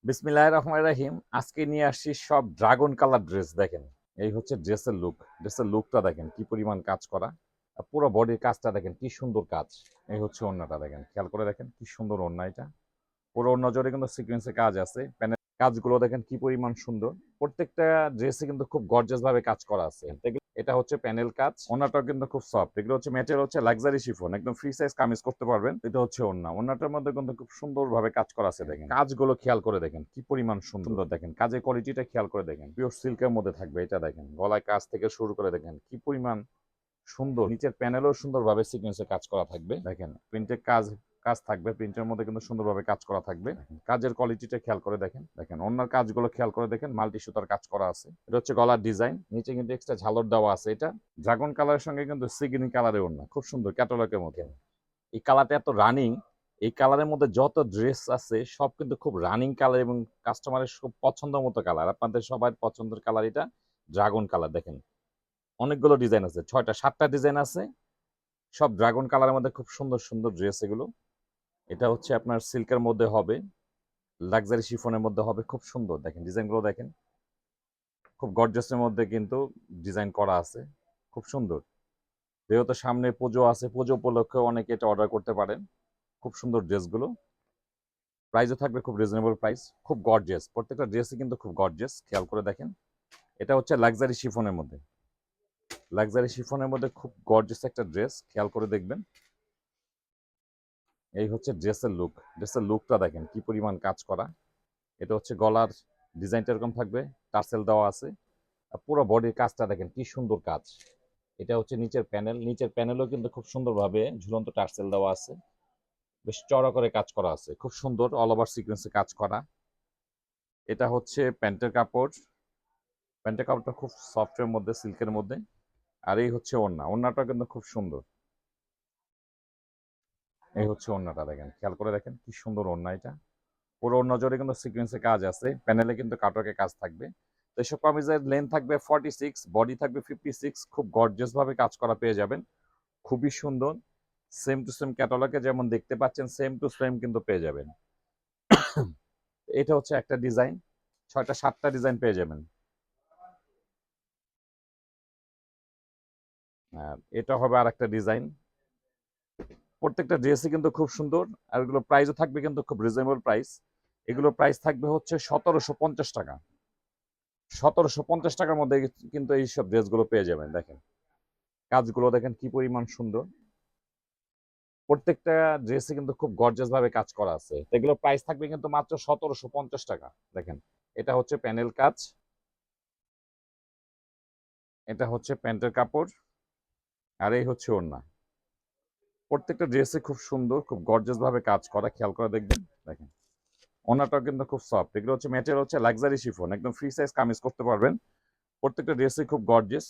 বিসমিল্লাহির রহমানির রহিম। আজকে নিয়ে আসছি সব ড্রাগন কালার ড্রেস। দেখেন, এই হচ্ছে ড্রেসের লুক। ড্রেসের লুকটা দেখেন কি পরিমাণ কাজ করা। আর পুরো বডির কাজটা দেখেন কি সুন্দর কাজ। এই হচ্ছে ওড়নাটা দেখেন, খেয়াল করে দেখেন কি সুন্দর ওড়না এটা। পুরো ওড়না জুড়ে কিন্তু সিকোয়েন্সের কাজ আছে। প্যানেল কাজগুলো দেখেন কি পরিমাণ সুন্দর। প্রত্যেকটা ড্রেসে কিন্তু খুব গর্জিয়াস ভাবে কাজ করা আছে। এটা হচ্ছে প্যানেল কাজ। ওড়নাটাও কিন্তু খুব সফট। এগুলো হচ্ছে ম্যাটেরিয়াল হচ্ছে লাক্সারি শিফন, একদম ফ্রি সাইজ কামিজ করতে পারবেন। এটা হচ্ছে ওড়না। ওড়নাটার মধ্যে কিন্তু খুব সুন্দর ভাবে কাজ করা আছে। দেখেন কাজগুলো খেয়াল করে দেখেন কি পরিমাণ সুন্দর। দেখেন কাজের কোয়ালিটিটা খেয়াল করে দেখেন। পিওর সিল্কের মধ্যে থাকবে এটা। দেখেন গলায় কাজ থেকে শুরু করে দেখেন কি পরিমাণ সুন্দর। নিচের প্যানেলও সুন্দরভাবে সিকোয়েন্সে কাজ করা থাকবে। দেখেন প্রিন্টের কাজ কাজ থাকবে। প্রিন্টের মধ্যে কিন্তু সুন্দরভাবে কাজ করা থাকবে। কাজের কোয়ালিটিটা খেয়াল করে দেখেন। দেখেন অন্য কাজগুলো খেয়াল করে দেখেন, মাল্টি সুতার কাজ করা আছে। এটা হচ্ছে গলার ডিজাইন, নিচে কিন্তু এক্সট্রা ঝালর দেওয়া আছে। এটা ড্রাগন কালারের সঙ্গে কিন্তু সিগিনি কালারের ওড়না, খুব সুন্দর ক্যাটালগের মধ্যে। এই কালারটা এত রানিং। এই কালারের মধ্যে যত ড্রেস আছে সব কিন্তু খুব রানিং কালার এবং কাস্টমারের খুব পছন্দ মতো কালার। আপনাদের সবার পছন্দের কালার এটা ড্রাগন কালার। দেখেন অনেকগুলো ডিজাইন আছে, 6টা 7টা ডিজাইন আছে, সব ড্রাগন কালারের মধ্যে খুব সুন্দর সুন্দর ড্রেস এগুলো। এটা হচ্ছে আপনার সিল্কের মধ্যে হবে, লাক্সারি শিফনের মধ্যে হবে, খুব সুন্দর। দেখেন ডিজাইনগুলো দেখেন, খুব গর্জাসের মধ্যে কিন্তু ডিজাইন করা আছে, খুব সুন্দর। যেহেতু সামনে পুজো আছে, পুজো উপলক্ষে অনেকে এটা অর্ডার করতে পারেন। খুব সুন্দর ড্রেসগুলো, প্রাইসও থাকবে খুব রিজনেবল প্রাইস, খুব গর্জিয়াস। প্রত্যেকটা ড্রেসই কিন্তু খুব গর্জিয়াস, খেয়াল করে দেখেন। এটা হচ্ছে লাক্সারি শিফনের মধ্যে, লাক্সারি শিফনের মধ্যে খুব গর্জিয়াস একটা ড্রেস, খেয়াল করে দেখবেন। এই হচ্ছে ড্রেসের লুক। ড্রেসের লুকটা দেখেন কি পরিমাণ কাজ করা। এটা হচ্ছে গলার ডিজাইনটা এরকম থাকবে, টার্সেল দেওয়া আছে। আর পুরো বডির কাজটা দেখেন কি সুন্দর কাজ। এটা হচ্ছে নিচের প্যানেল, নিচের প্যানেলও কিন্তু খুব সুন্দরভাবে ঝুলন্ত টার্সেল দেওয়া আছে। বেশ চড়া করে কাজ করা আছে, খুব সুন্দর অল ওভার সিকোয়েন্সে কাজ করা। এটা হচ্ছে প্যান্টের কাপড়। প্যান্টের কাপড়টা খুব সফটের মধ্যে, সিল্কের মধ্যে। আর এই হচ্ছে ওড়না। ওড়নাটা কিন্তু খুব সুন্দর। এই হচ্ছে ওড়নাটা দেখেন, খেয়াল করে দেখেন কি সুন্দর ওড়না এটা। পুরো ওড়না জুড়ে কিন্তু সিকোয়েন্সে কাজ আছে। প্যানেলে কিন্তু কাটওয়ার্কে কাজ থাকবে। তো এসব কামিজের লেন্থ থাকবে 46, বডি থাকবে 56। খুব গর্জিয়াস ভাবে কাজ করা পেয়ে যাবেন, খুবই সুন্দর। সেম টু সেম ক্যাটালগে যেমন দেখতে পাচ্ছেন, সেম টু সেম কিন্তু পেয়ে যাবেন। এটা হচ্ছে একটা ডিজাইন, 6টা 7টা ডিজাইন পেয়ে যাবেন। আর এটা হবে আর একটা ডিজাইন। প্রত্যেকটা ড্রেসই কিন্তু খুব সুন্দর। আর এগুলো প্রাইসও থাকবে কিন্তু খুব রিজনেবল প্রাইস। এগুলো প্রাইস থাকবে হচ্ছে 1750 টাকা। 1750 টাকার মধ্যে কিন্তু এইসব ড্রেসগুলো পেয়ে যাবেন। দেখেন কাজগুলো দেখেন কি পরিমাণ সুন্দর। প্রত্যেকটা ড্রেসে কিন্তু খুব গর্জিয়াস ভাবে কাজ করা আছে। এগুলো প্রাইস থাকবে কিন্তু মাত্র 1750 টাকা। দেখেন এটা হচ্ছে প্যানেল কাজ, এটা হচ্ছে প্যান্টের কাপড়, আর এই হচ্ছে ওড়না। প্রত্যেকটা ড্রেসে খুব সুন্দর, খুব গর্জিয়াস ভাবে কাজ করা, খেয়াল করে দেখবেন। দেখেন ওড়নাটাও কিন্তু খুব সফট। এগুলো হচ্ছে ম্যাটেরিয়াল হচ্ছে লাক্সারি শিফন, একদম ফ্রি সাইজ কামিজ করতে পারবেন। প্রত্যেকটা ড্রেসে খুব গর্জিয়াস।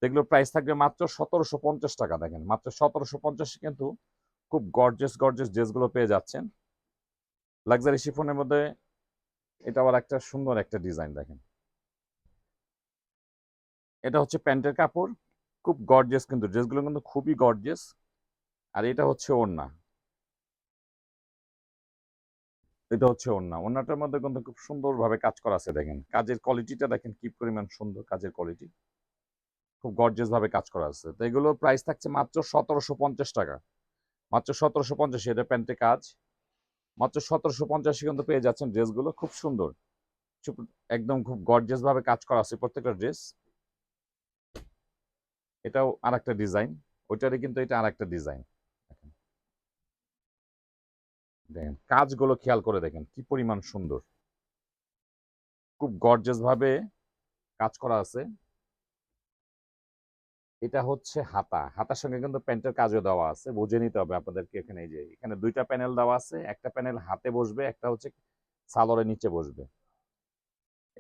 এগুলো প্রাইস থাকবে মাত্র 1750 টাকা। দেখেন মাত্র 1750 কিন্তু খুব গর্জিয়াস গর্জিয়াস ড্রেসগুলো পেয়ে যাচ্ছেন লাক্সারি শিফনের মধ্যে। এটা আবার একটা সুন্দর একটা ডিজাইন দেখেন। এটা হচ্ছে প্যান্টের কাপড়, খুব গর্জিয়াস কিন্তু ড্রেসগুলো কিন্তু খুবই গর্জিয়াস। আর এটা হচ্ছে ওড়না। এটা হচ্ছে ওড়না। ওড়নাটার মধ্যে কিন্তু খুব সুন্দরভাবে কাজ করা আছে। দেখেন কাজের কোয়ালিটিটা দেখেন কি পরিমাণ সুন্দর। কাজের কোয়ালিটি খুব গর্জিয়াস ভাবে কাজ করা আছে। তো এগুলো প্রাইস থাকছে মাত্র 1750 টাকা। মাত্র 1750। এটা প্যান্টে কাজ মাত্র 1750 কিন্তু পেয়ে যাচ্ছেন ড্রেসগুলো, খুব সুন্দর। একদম খুব গর্জিয়াস ভাবে কাজ করা আছে প্রত্যেকটা ড্রেস। এটাও আর একটা ডিজাইন, ওইটারই কিন্তু এটা আর একটা ডিজাইন। দেখেন কাজগুলো খেয়াল করে দেখেন কি পরিমাণ সুন্দর, খুব গর্জিয়াস ভাবে কাজ করা আছে। এটা হচ্ছে হাতা। হাতার সঙ্গে কিন্তু প্যান্টের কাজও দেওয়া আছে, বুঝে নিতে হবে আপনাদেরকে। এখানে এই যে এখানে 2টা প্যানেল দেওয়া আছে, একটা প্যানেল হাতে বসবে, একটা হচ্ছে সালোয়ারের নিচে বসবে।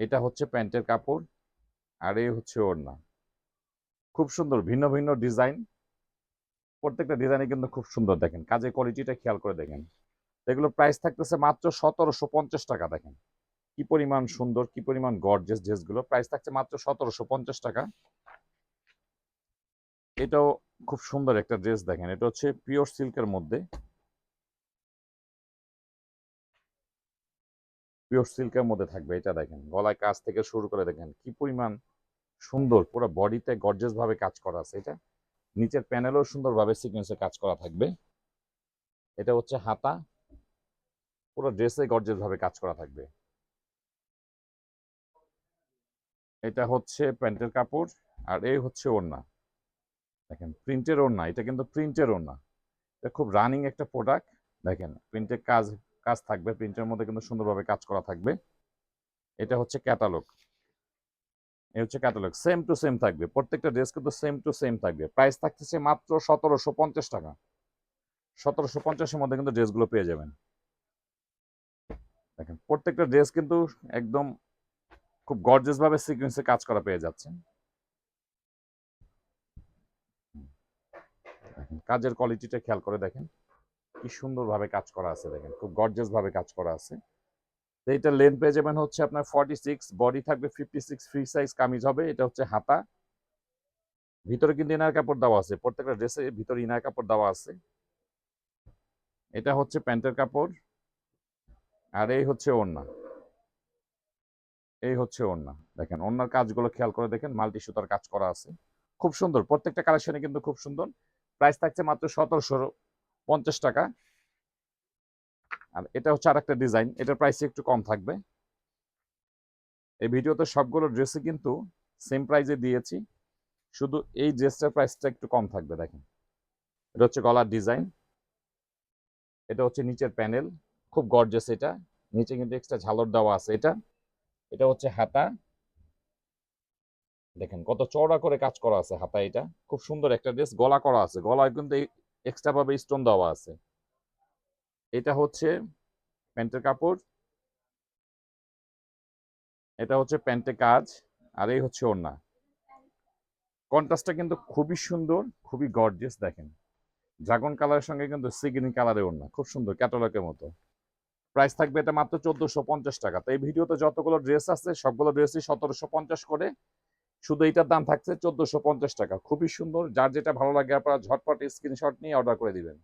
এটা হচ্ছে প্যান্টের কাপড়, আর এই হচ্ছে ওড়না। খুব সুন্দর ভিন্ন ভিন্ন ডিজাইন। প্রত্যেকটা ডিজাইনে কিন্তু খুব সুন্দর। দেখেন কাজের কোয়ালিটিটা খেয়াল করে দেখেন। এগুলো প্রাইস থাকতেছে মাত্র 1750 টাকা। দেখেন কি পরিমাণ সুন্দর, কি পরিমাণ গর্জিয়াস ড্রেসগুলো। প্রাইস থাকছে মাত্র 1750 টাকা। এটাও খুব সুন্দর একটা ড্রেস। দেখেন এটা হচ্ছে পিওর সিল্কের মধ্যে, পিওর সিল্কের মধ্যে থাকবে। এটা দেখেন গলায় কাজ থেকে শুরু করে দেখেন কি পরিমাণ সুন্দর, পুরো বডিতে গর্জিয়াস ভাবে কাজ করা আছে। এটা নিচের প্যানেলও সুন্দরভাবে সিকোয়েন্সে কাজ করা থাকবে। এটা হচ্ছে হাতা, পুরো ড্রেসে গর্জিয়াস ভাবে কাজ করা থাকবে। এটা হচ্ছে প্যান্টের কাপড়, আর এই হচ্ছে ওড়না। দেখেন প্রিন্টের ওড়না, এটা কিন্তু প্রিন্টের ওড়না। এটা খুব রানিং একটা প্রোডাক্ট। দেখেন প্রিন্টের কাজ কাজ থাকবে, প্রিন্টের মধ্যে কিন্তু সুন্দরভাবে কাজ করা থাকবে। এটা হচ্ছে ক্যাটালগ, এই হচ্ছে ক্যাটালগ, সেম টু সেম থাকবে। প্রত্যেকটা ড্রেস কিন্তু সেম টু সেম থাকবে। প্রাইস থাকতেছে মাত্র 1750 টাকা। 1750-এর মধ্যে কিন্তু ড্রেসগুলো পেয়ে যাবেন। দেখেন প্রত্যেকটা ড্রেস কিন্তু একদম খুব গর্জিয়াস ভাবে সিকোয়েন্সে কাজ করা পেয়ে যাচ্ছেন। দেখেন কাজের কোয়ালিটিটা খেয়াল করে দেখেন কি সুন্দরভাবে কাজ করা আছে। দেখেন খুব গর্জিয়াস ভাবে কাজ করা আছে। তো এটা লেন্থ পেয়ে যাবেন হচ্ছে আপনার 46, বডি থাকবে 56, ফ্রি সাইজ কামিজ হবে। এটা হচ্ছে হাতা, ভিতরে কিন্তু ইনার কাপড় দেওয়া আছে, প্রত্যেকটা ড্রেসের ভিতরে ইনার কাপড় দেওয়া আছে। এটা হচ্ছে প্যান্টের কাপড়, আর এই হচ্ছে ওড়না। এই হচ্ছে ওড়না। দেখেন ওড়নার কাজগুলো খেয়াল করে দেখেন, মাল্টি সুতার কাজ করা আছে, খুব সুন্দর। প্রত্যেকটা কালেকশনে কিন্তু খুব সুন্দর। প্রাইস থাকছে মাত্র 1750 টাকা। আর এটা হচ্ছে আরেকটা ডিজাইন, এটার প্রাইস একটু কম থাকবে। এই ভিডিওতে সবগুলো ড্রেসই কিন্তু সেম প্রাইসে দিয়েছি, শুধু এই ড্রেসটার প্রাইসটা একটু কম থাকবে। দেখেন এটা হচ্ছে গলার ডিজাইন, এটা হচ্ছে নিচের প্যানেল, খুব গর্জিয়াস। এটা নিচে কিন্তু এক্সট্রা ঝালর দেওয়া আছে। এটা এটা হচ্ছে হাতা, দেখেন কত চওড়া করে কাজ করা আছে হাতা। এটা খুব সুন্দর একটা ড্রেস, গলা করা আছে, গলায় কিন্তু এক্সট্রা ভাবে স্টোন দেওয়া আছে। এটা হচ্ছে প্যান্টের কাপড়, এটা হচ্ছে প্যান্টে কাজ, আর এই হচ্ছে ওড়না। কন্ট্রাস্টটা কিন্তু খুবই সুন্দর, খুবই গর্জিয়াস। দেখেন ড্রাগন কালারের সঙ্গে কিন্তু সিগিনি কালারের ওড়না, খুব সুন্দর ক্যাটালগের মতো। প্রাইস থাকবে এটা মাত্র 1450 টাকা। তো এই ভিডিওতে যতগুলো ড্রেস আছে সবগুলো ড্রেসই 1750 করে, শুধু এইটার দাম থাকছে 1450 টাকা। খুবই সুন্দর, যার যেটা ভালো লাগে আপনারা ঝটপট স্ক্রিনশট নিয়ে অর্ডার করে দিবেন।